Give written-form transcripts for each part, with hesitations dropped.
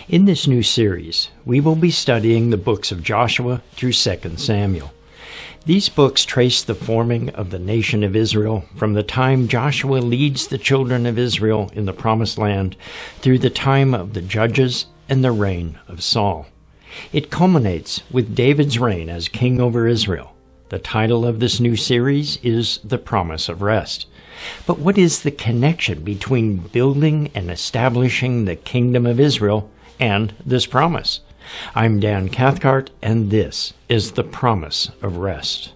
In this new series, we will be studying the books of Joshua through 2 Samuel. These books trace the forming of the nation of Israel from the time Joshua leads the children of Israel in the Promised Land through the time of the judges and the reign of Saul. It culminates with David's reign as king over Israel. The title of this new series is The Promise of Rest. But what is the connection between building and establishing the kingdom of Israel and this promise? I'm Dan Cathcart, and this is The Promise of Rest.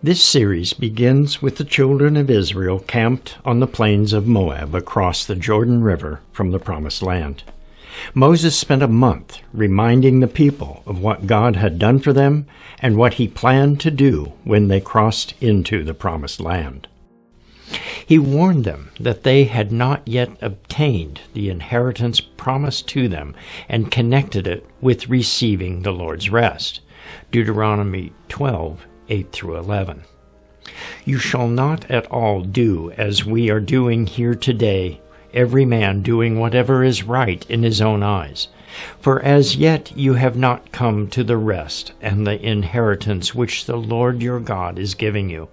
This series begins with the children of Israel camped on the plains of Moed across the Jordan River from the Promised Land. Moses spent a month reminding the people of what God had done for them and what he planned to do when they crossed into the Promised Land. He warned them that they had not yet obtained the inheritance promised to them and connected it with receiving the Lord's rest. Deuteronomy 12, 8 through 11. You shall not at all do as we are doing here today, every man doing whatever is right in his own eyes. For as yet you have not come to the rest and the inheritance which the Lord your God is giving you.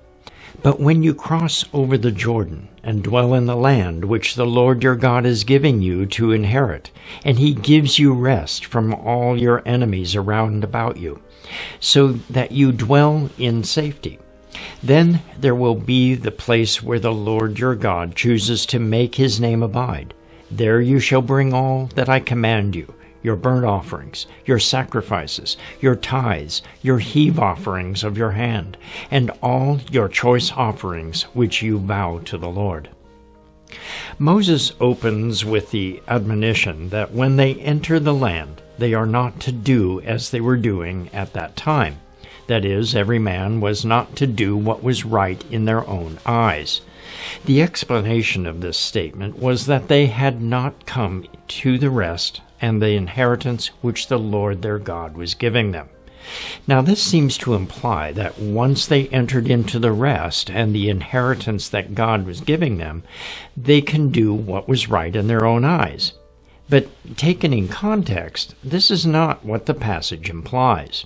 But when you cross over the Jordan and dwell in the land which the Lord your God is giving you to inherit, and he gives you rest from all your enemies around about you, so that you dwell in safety, then there will be the place where the Lord your God chooses to make his name abide. There you shall bring all that I command you, your burnt offerings, your sacrifices, your tithes, your heave offerings of your hand, and all your choice offerings which you vow to the Lord. Moses opens with the admonition that when they enter the land, they are not to do as they were doing at that time. That is, every man was not to do what was right in their own eyes. The explanation of this statement was that they had not come to the rest and the inheritance which the Lord their God was giving them. Now this seems to imply that once they entered into the rest and the inheritance that God was giving them, they can do what was right in their own eyes. But taken in context, this is not what the passage implies.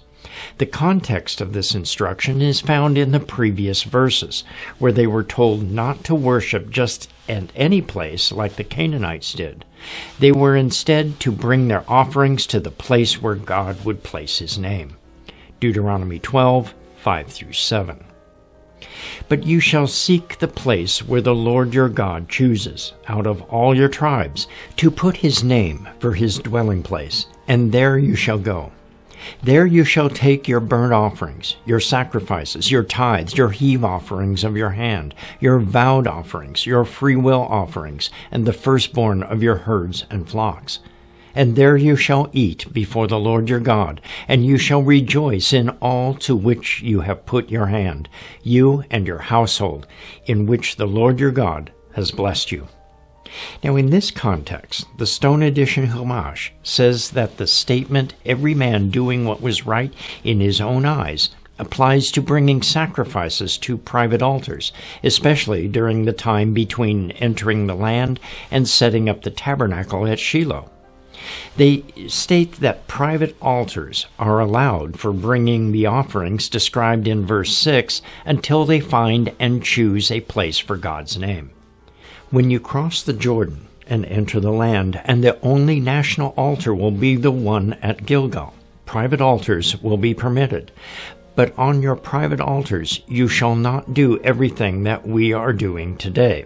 The context of this instruction is found in the previous verses, where they were told not to worship just at any place like the Canaanites did. They were instead to bring their offerings to the place where God would place his name. Deuteronomy 12, 5 through 7. But you shall seek the place where the Lord your God chooses, out of all your tribes, to put his name for his dwelling place, and there you shall go. There you shall take your burnt offerings, your sacrifices, your tithes, your heave offerings of your hand, your vowed offerings, your freewill offerings, and the firstborn of your herds and flocks. And there you shall eat before the Lord your God, and you shall rejoice in all to which you have put your hand, you and your household, in which the Lord your God has blessed you. Now in this context, the Stone Edition Chumash says that the statement, every man doing what was right in his own eyes, applies to bringing sacrifices to private altars, especially during the time between entering the land and setting up the tabernacle at Shiloh. They state that private altars are allowed for bringing the offerings described in verse 6 until they find and choose a place for God's name. When you cross the Jordan and enter the land, and the only national altar will be the one at Gilgal, private altars will be permitted. But on your private altars you shall not do everything that we are doing today.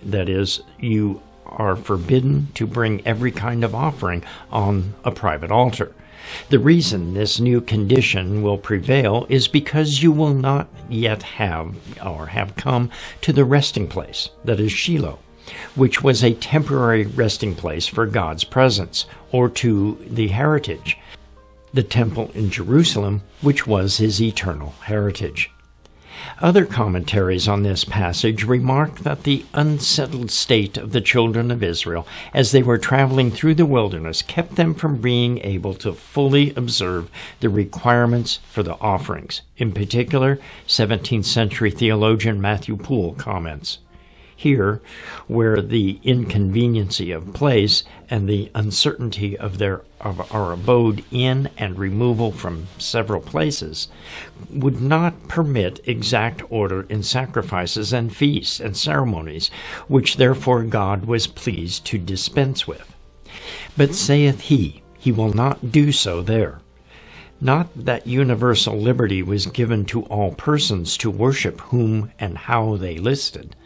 That is, you are forbidden to bring every kind of offering on a private altar. The reason this new condition will prevail is because you will not yet have come to the resting place, that is Shiloh, which was a temporary resting place for God's presence, or to the heritage, the temple in Jerusalem, which was his eternal heritage. Other commentaries on this passage remark that the unsettled state of the children of Israel as they were traveling through the wilderness kept them from being able to fully observe the requirements for the offerings. In particular, 17th century theologian Matthew Poole comments, "Here, where the inconveniency of place and the uncertainty of our abode in and removal from several places would not permit exact order in sacrifices and feasts and ceremonies, which therefore God was pleased to dispense with. But saith he will not do so there. Not that universal liberty was given to all persons to worship whom and how they listed,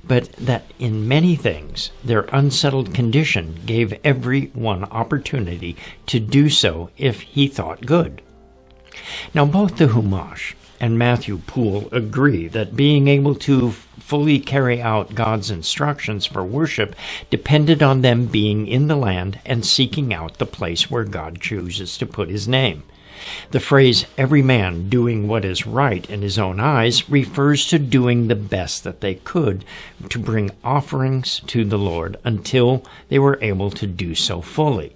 but that in many things their unsettled condition gave every one opportunity to do so if he thought good." Now both the Chumash and Matthew Poole agree that being able to fully carry out God's instructions for worship depended on them being in the land and seeking out the place where God chooses to put his name. The phrase, "every man doing what is right in his own eyes," refers to doing the best that they could to bring offerings to the Lord until they were able to do so fully.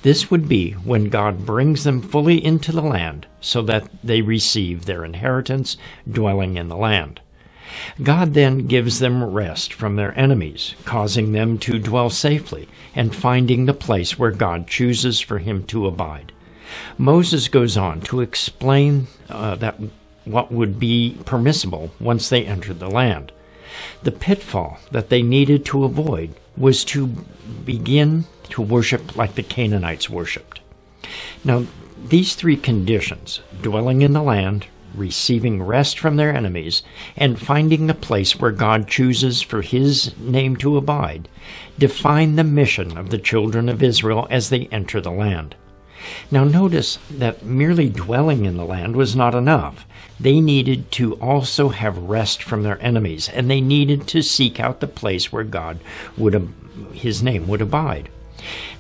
This would be when God brings them fully into the land so that they receive their inheritance dwelling in the land. God then gives them rest from their enemies, causing them to dwell safely and finding the place where God chooses for him to abide. Moses goes on to explain that what would be permissible once they entered the land. The pitfall that they needed to avoid was to begin to worship like the Canaanites worshipped. Now, these three conditions, dwelling in the land, receiving rest from their enemies, and finding the place where God chooses for his name to abide, define the mission of the children of Israel as they enter the land. Now notice that merely dwelling in the land was not enough. They needed to also have rest from their enemies, and they needed to seek out the place where his name would abide.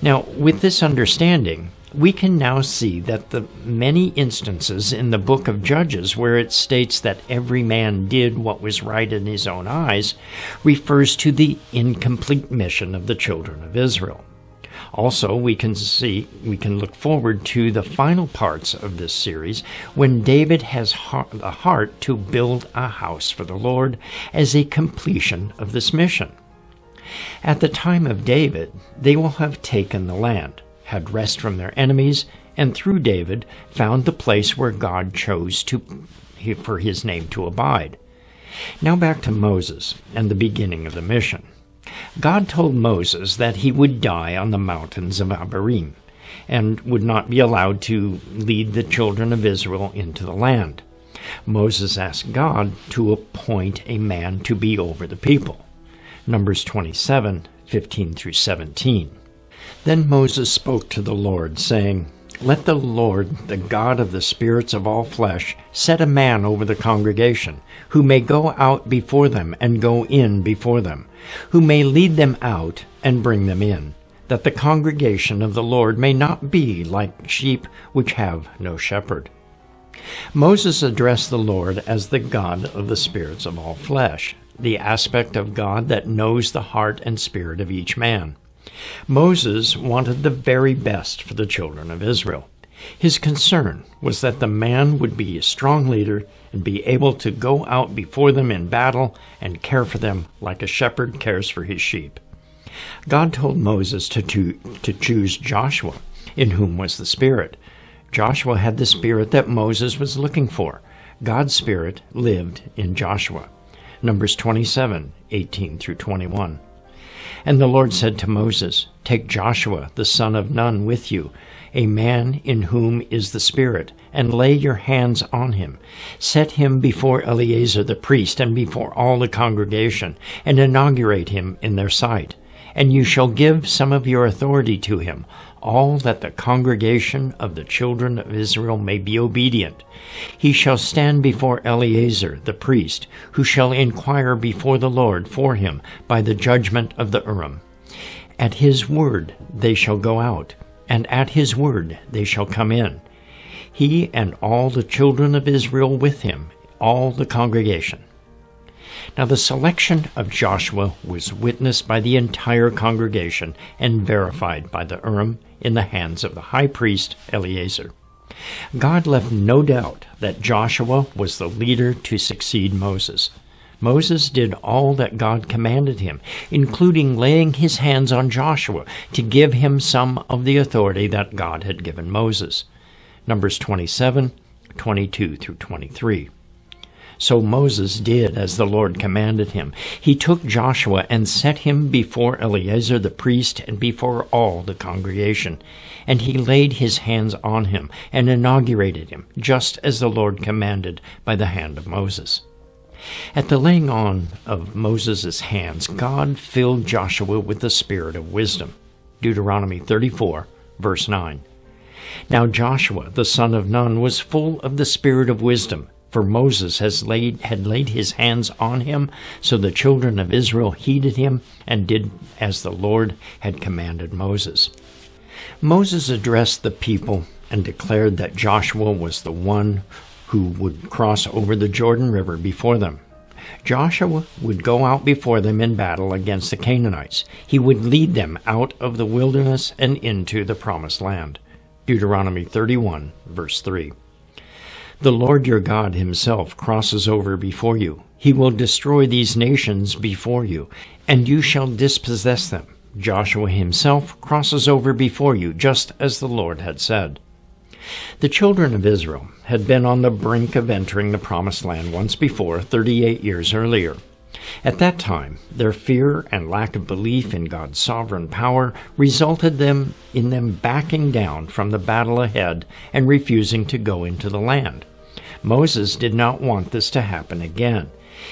Now, with this understanding, we can now see that the many instances in the book of Judges where it states that every man did what was right in his own eyes refers to the incomplete mission of the children of Israel. Also, we can look forward to the final parts of this series when David has the heart to build a house for the Lord as a completion of this mission. At the time of David, they will have taken the land, had rest from their enemies, and through David found the place where God chose for his name to abide. Now back to Moses and the beginning of the mission. God told Moses that he would die on the mountains of Abarim and would not be allowed to lead the children of Israel into the land. Moses asked God to appoint a man to be over the people. Numbers 27:15 through 17. Then Moses spoke to the Lord, saying, "Let the Lord, the God of the spirits of all flesh, set a man over the congregation, who may go out before them and go in before them, who may lead them out and bring them in, that the congregation of the Lord may not be like sheep which have no shepherd." Moses addressed the Lord as the God of the spirits of all flesh, the aspect of God that knows the heart and spirit of each man. Moses wanted the very best for the children of Israel. His concern was that the man would be a strong leader and be able to go out before them in battle and care for them like a shepherd cares for his sheep. God told Moses to choose Joshua, in whom was the Spirit. Joshua had the spirit that Moses was looking for. God's Spirit lived in Joshua. Numbers 27:18 through 21. And the Lord said to Moses, "Take Joshua the son of Nun with you, a man in whom is the Spirit, and lay your hands on him. Set him before Eleazar the priest and before all the congregation, and inaugurate him in their sight. And you shall give some of your authority to him, all that the congregation of the children of Israel may be obedient. He shall stand before Eleazar the priest, who shall inquire before the Lord for him by the judgment of the Urim. At his word they shall go out, and at his word they shall come in. He and all the children of Israel with him, all the congregation. Now the selection of Joshua was witnessed by the entire congregation and verified by the Urim in the hands of the high priest Eleazar. God left no doubt that Joshua was the leader to succeed Moses. Moses did all that God commanded him, including laying his hands on Joshua to give him some of the authority that God had given Moses. Numbers 27, 22 through 23. So Moses did as the Lord commanded him. He took Joshua and set him before Eleazar the priest and before all the congregation. And he laid his hands on him and inaugurated him, just as the Lord commanded by the hand of Moses. At the laying on of Moses' hands, God filled Joshua with the spirit of wisdom. Deuteronomy 34, verse 9. Now Joshua, the son of Nun, was full of the spirit of wisdom, for Moses had laid his hands on him, so the children of Israel heeded him and did as the Lord had commanded Moses. Moses addressed the people and declared that Joshua was the one who would cross over the Jordan River before them. Joshua would go out before them in battle against the Canaanites. He would lead them out of the wilderness and into the promised land. Deuteronomy 31, verse 3. The Lord your God himself crosses over before you. He will destroy these nations before you, and you shall dispossess them. Joshua himself crosses over before you, just as the Lord had said. The children of Israel had been on the brink of entering the promised land once before, 38 years earlier. At that time, their fear and lack of belief in God's sovereign power resulted in them backing down from the battle ahead and refusing to go into the land. Moses did not want this to happen again.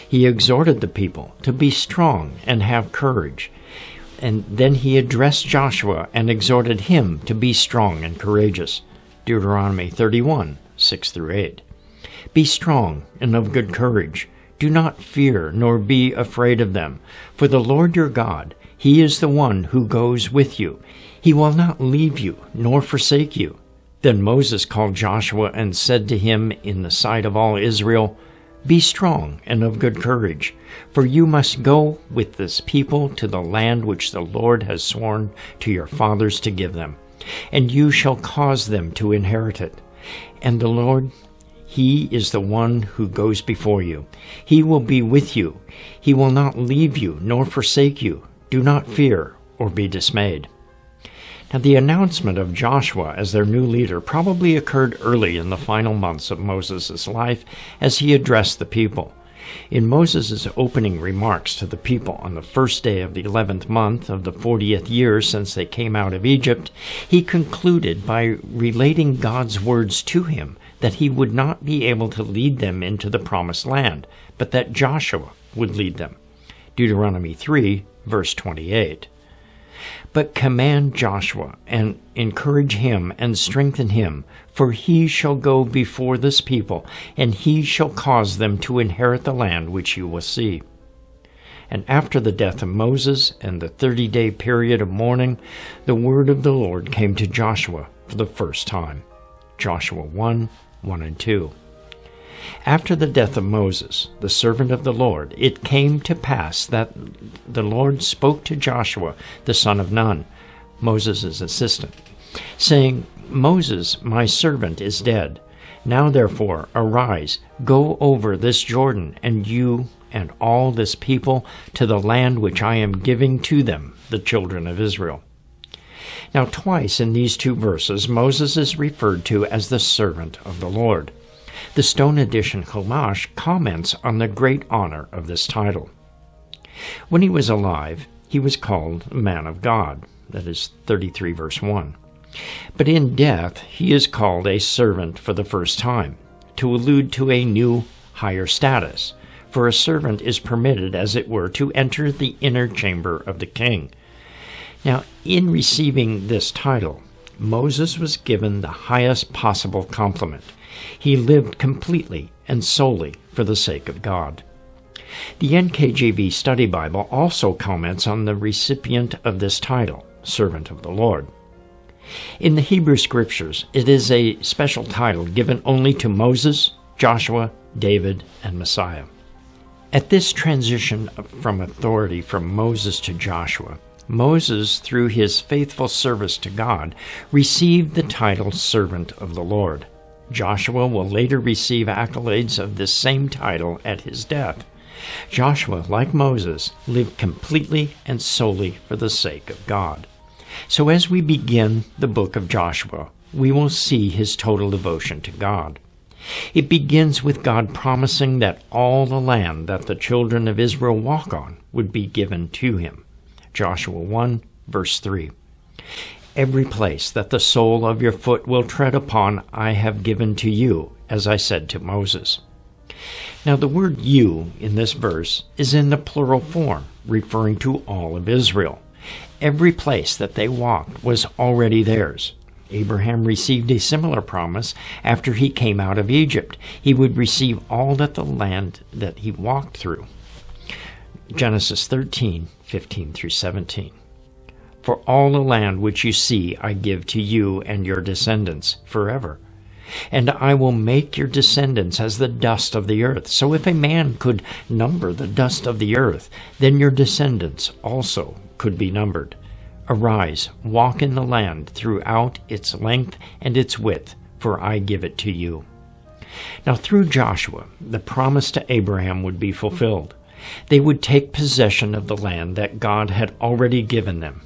He exhorted the people to be strong and have courage. And then he addressed Joshua and exhorted him to be strong and courageous. Deuteronomy 31, 6 through 8. Be strong and of good courage. Do not fear nor be afraid of them. For the Lord your God, he is the one who goes with you. He will not leave you nor forsake you. Then Moses called Joshua and said to him in the sight of all Israel, Be strong and of good courage, for you must go with this people to the land which the Lord has sworn to your fathers to give them, and you shall cause them to inherit it. And the Lord, he is the one who goes before you. He will be with you. He will not leave you nor forsake you. Do not fear or be dismayed. Now, the announcement of Joshua as their new leader probably occurred early in the final months of Moses' life as he addressed the people. In Moses' opening remarks to the people on the first day of the 11th month of the 40th year since they came out of Egypt, he concluded by relating God's words to him that he would not be able to lead them into the promised land, but that Joshua would lead them. Deuteronomy 3, verse 28. But command Joshua, and encourage him, and strengthen him, for he shall go before this people, and he shall cause them to inherit the land which you will see. And after the death of Moses and the 30-day period of mourning, the word of the Lord came to Joshua for the first time. Joshua 1, 1 and 2. After the death of Moses, the servant of the Lord, it came to pass that the Lord spoke to Joshua, the son of Nun, Moses' assistant, saying, Moses, my servant, is dead. Now therefore arise, go over this Jordan, and you and all this people, to the land which I am giving to them, the children of Israel. Now twice in these two verses, Moses is referred to as the servant of the Lord. The Stone Edition Chumash comments on the great honor of this title. When he was alive, he was called a man of God, that is 33 verse 1. But in death, he is called a servant for the first time, to allude to a new, higher status, for a servant is permitted, as it were, to enter the inner chamber of the king. Now, in receiving this title, Moses was given the highest possible compliment. He lived completely and solely for the sake of God. The NKJV Study Bible also comments on the recipient of this title, Servant of the Lord. In the Hebrew Scriptures, it is a special title given only to Moses, Joshua, David, and Messiah. At this transition from authority from Moses to Joshua, Moses, through his faithful service to God, received the title Servant of the Lord. Joshua will later receive accolades of this same title at his death. Joshua, like Moses, lived completely and solely for the sake of God. So as we begin the book of Joshua, we will see his total devotion to God. It begins with God promising that all the land that the children of Israel walk on would be given to him. Joshua 1, verse 3. Every place that the sole of your foot will tread upon I have given to you, as I said to Moses. Now the word you in this verse is in the plural form, referring to all of Israel. Every place that they walked was already theirs. Abraham received a similar promise after he came out of Egypt. He would receive all that the land that he walked through. Genesis 13, 15 through 17. For all the land which you see I give to you and your descendants forever. And I will make your descendants as the dust of the earth. So if a man could number the dust of the earth, then your descendants also could be numbered. Arise, walk in the land throughout its length and its width, for I give it to you. Now through Joshua, the promise to Abraham would be fulfilled. They would take possession of the land that God had already given them.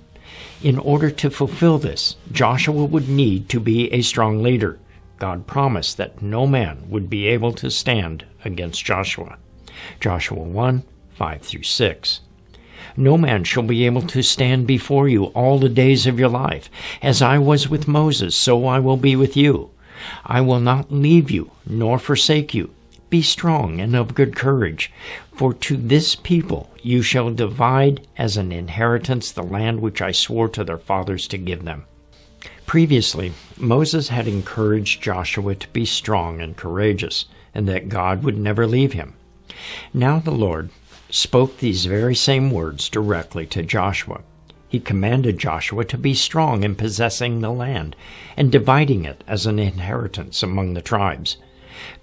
In order to fulfill this, Joshua would need to be a strong leader. God promised that no man would be able to stand against Joshua. Joshua 1, 5 through 6. No man shall be able to stand before you all the days of your life. As I was with Moses, so I will be with you. I will not leave you, nor forsake you. Be strong and of good courage, for to this people you shall divide as an inheritance the land which I swore to their fathers to give them. Previously, Moses had encouraged Joshua to be strong and courageous, and that God would never leave him. Now the Lord spoke these very same words directly to Joshua. He commanded Joshua to be strong in possessing the land and dividing it as an inheritance among the tribes.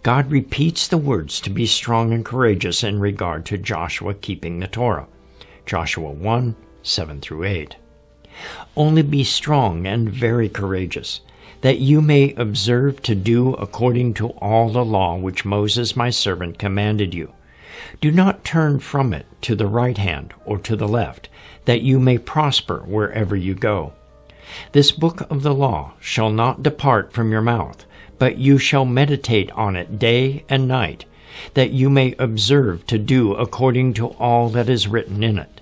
God repeats the words to be strong and courageous in regard to Joshua keeping the Torah. Joshua 1, 7 through 8. Only be strong and very courageous, that you may observe to do according to all the law which Moses my servant commanded you. Do not turn from it to the right hand or to the left, that you may prosper wherever you go. This book of the law shall not depart from your mouth, but you shall meditate on it day and night, that you may observe to do according to all that is written in it.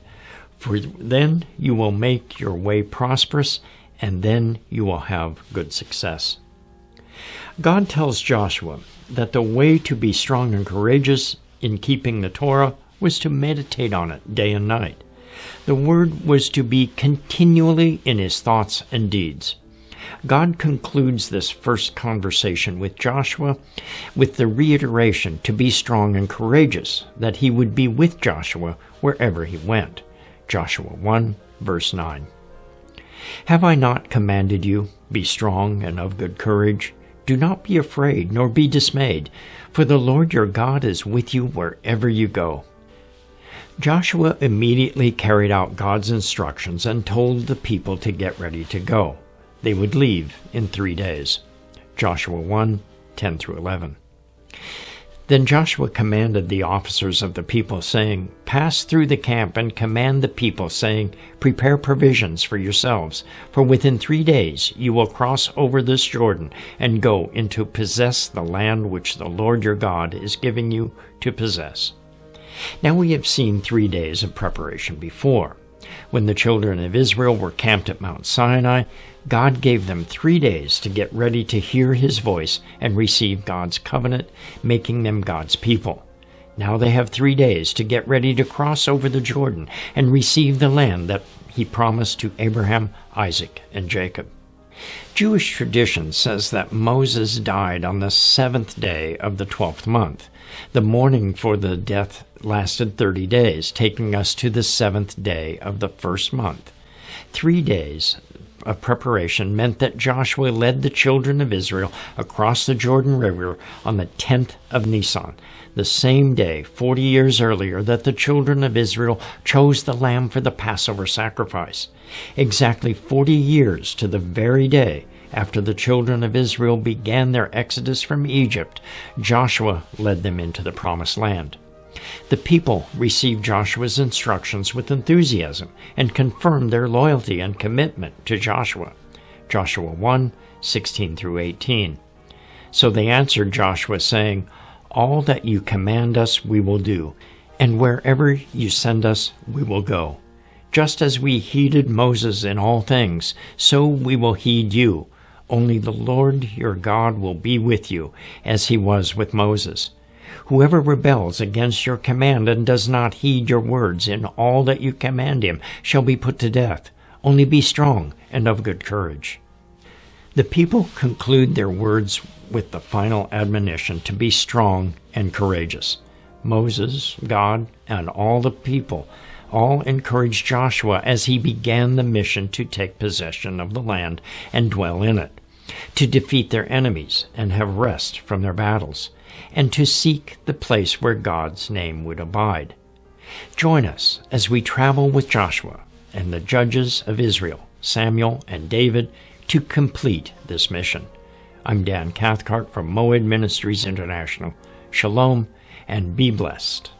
For then you will make your way prosperous, and then you will have good success. God tells Joshua that the way to be strong and courageous in keeping the Torah was to meditate on it day and night. The word was to be continually in his thoughts and deeds. God concludes this first conversation with Joshua with the reiteration to be strong and courageous, that he would be with Joshua wherever he went. Joshua 1, verse 9. Have I not commanded you, be strong and of good courage? Do not be afraid, nor be dismayed, for the Lord your God is with you wherever you go. Joshua immediately carried out God's instructions and told the people to get ready to go. They would leave in 3 days. Joshua 1, 10 through 11. Then Joshua commanded the officers of the people, saying, Pass through the camp and command the people, saying, Prepare provisions for yourselves, for within 3 days you will cross over this Jordan and go in to possess the land which the Lord your God is giving you to possess. Now we have seen 3 days of preparation before. When the children of Israel were camped at Mount Sinai, God gave them 3 days to get ready to hear his voice and receive God's covenant, making them God's people. Now they have 3 days to get ready to cross over the Jordan and receive the land that he promised to Abraham, Isaac, and Jacob. Jewish tradition says that Moses died on the 7th day of the 12th month. The mourning for the death lasted 30 days, taking us to the 7th day of the first month. 3 days of preparation meant that Joshua led the children of Israel across the Jordan River on the 10th of Nisan, the same day 40 years earlier that the children of Israel chose the lamb for the Passover sacrifice. Exactly 40 years to the very day after the children of Israel began their exodus from Egypt, Joshua led them into the Promised Land. The people received Joshua's instructions with enthusiasm and confirmed their loyalty and commitment to Joshua. Joshua 1:16 through 18. So they answered Joshua, saying, "All that you command us we will do, and wherever you send us we will go. Just as we heeded Moses in all things, so we will heed you. Only the Lord your God will be with you, as he was with Moses. Whoever rebels against your command and does not heed your words in all that you command him shall be put to death. Only be strong and of good courage." The people conclude their words with the final admonition to be strong and courageous. Moses, God, and all the people all encouraged Joshua as he began the mission to take possession of the land and dwell in it, to defeat their enemies and have rest from their battles, and to seek the place where God's name would abide. Join us as we travel with Joshua and the judges of Israel, Samuel and David, to complete this mission. I'm Dan Cathcart from Moed Ministries International. Shalom and be blessed.